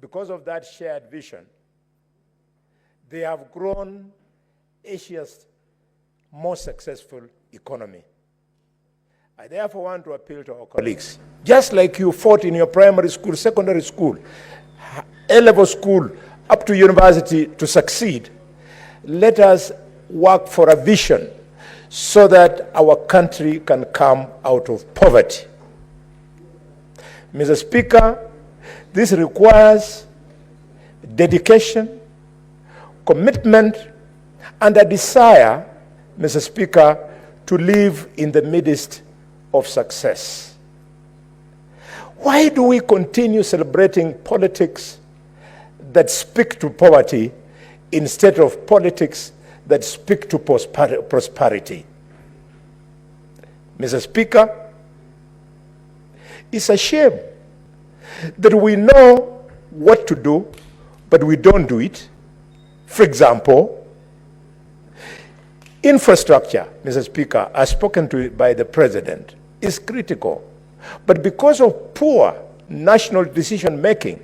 because of that shared vision, they have grown Asia's most successful economy. I therefore want to appeal to our colleagues. Just like you fought in your primary school, secondary school, A-level school, up to university to succeed, let us work for a vision so that our country can come out of poverty. Mr. Speaker, this requires dedication, commitment, and a desire, Mr. Speaker, to live in the midst of success. Why do we continue celebrating politics that speak to poverty instead of politics that speak to prosperity? Mr. Speaker, it's a shame that we know what to do, but we don't do it. For example, infrastructure, Mr. Speaker, as spoken to by the President, is critical. But because of poor national decision-making,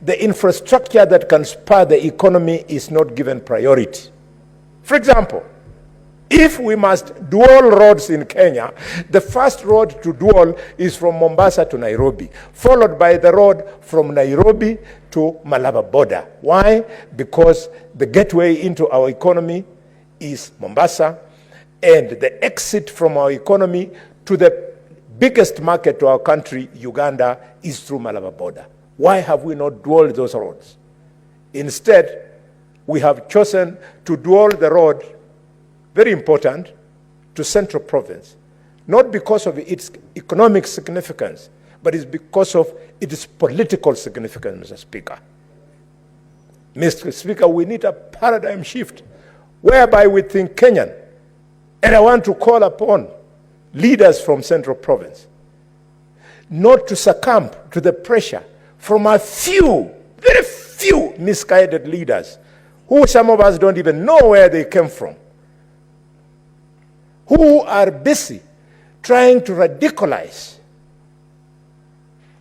the infrastructure that can spur the economy is not given priority. For example, if we must dual roads in Kenya, the first road to dual is from Mombasa to Nairobi, followed by the road from Nairobi to Malaba border. Why? Because the gateway into our economy is Mombasa, and the exit from our economy to the biggest market to our country, Uganda, is through Malaba border. Why have we not dual those roads? Instead, we have chosen to dual the road, very important, to Central Province, not because of its economic significance, but it's because of its political significance, Mr. Speaker. Mr. Speaker, we need a paradigm shift whereby we think Kenyan. And I want to call upon leaders from Central Province not to succumb to the pressure from a few, very few misguided leaders who some of us don't even know where they came from, who are busy trying to radicalize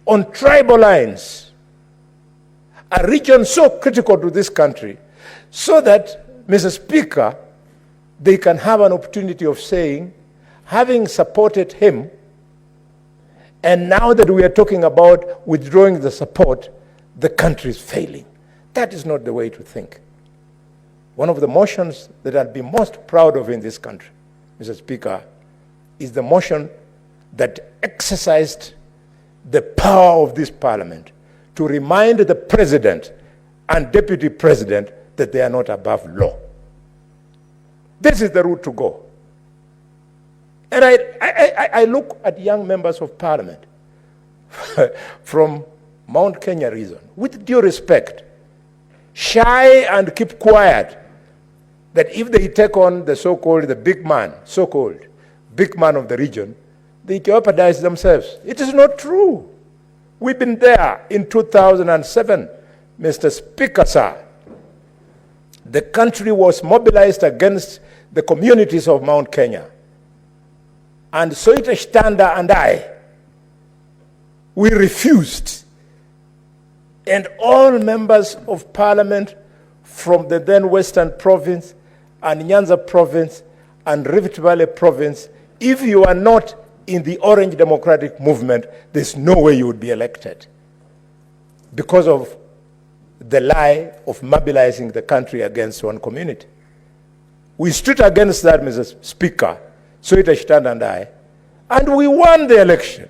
on tribal lines a region so critical to this country, so that, Mr. Speaker, they can have an opportunity of saying, having supported him, and now that we are talking about withdrawing the support, the country is failing. That is not the way to think. One of the motions that I'll be most proud of in this country, Mr. Speaker, is the motion that exercised the power of this parliament to remind the president and deputy president that they are not above law. This is the route to go. And I look at young members of parliament from Mount Kenya region, with due respect, shy and keep quiet, that if they take on the so-called, the big man, so-called big man of the region, they jeopardize themselves. It is not true. We've been there in 2007, Mr. Speaker, sir. The country was mobilized against the communities of Mount Kenya. And Soita Shtanda and I, we refused. And all members of parliament from the then Western Province and Nyanza Province and Rift Valley Province, if you are not in the Orange Democratic Movement, there's no way you would be elected because of the lie of mobilizing the country against one community. We stood against that, Mr. Speaker, Soita Shtanda and I, and we won the election.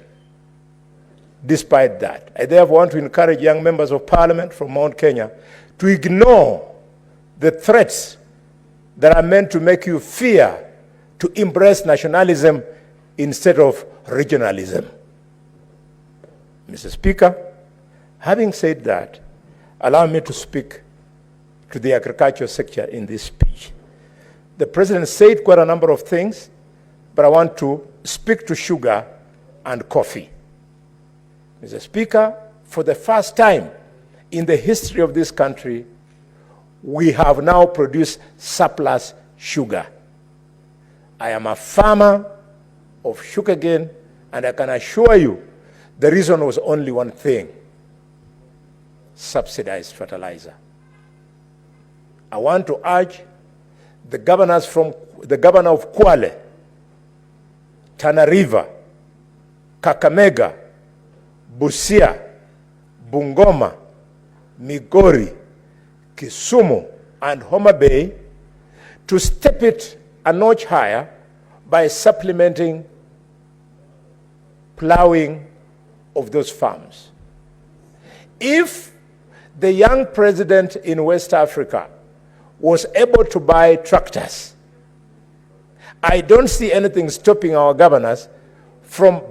Despite that, I therefore want to encourage young members of parliament from Mount Kenya to ignore the threats that are meant to make you fear to embrace nationalism instead of regionalism. Mr. Speaker, having said that, allow me to speak to the agriculture sector in this speech. The President said quite a number of things, but I want to speak to sugar and coffee. Mr. Speaker, for the first time in the history of this country, we have now produced surplus sugar. I am a farmer of sugarcane, and I can assure you the reason was only one thing. subsidized fertilizer. I want to urge the governor of Kwale, Tana River, Kakamega, Busia, Bungoma, Migori, Kisumu, and Homa Bay to step it a notch higher by supplementing plowing of those farms. If the young president in West Africa was able to buy tractors, I don't see anything stopping our governors from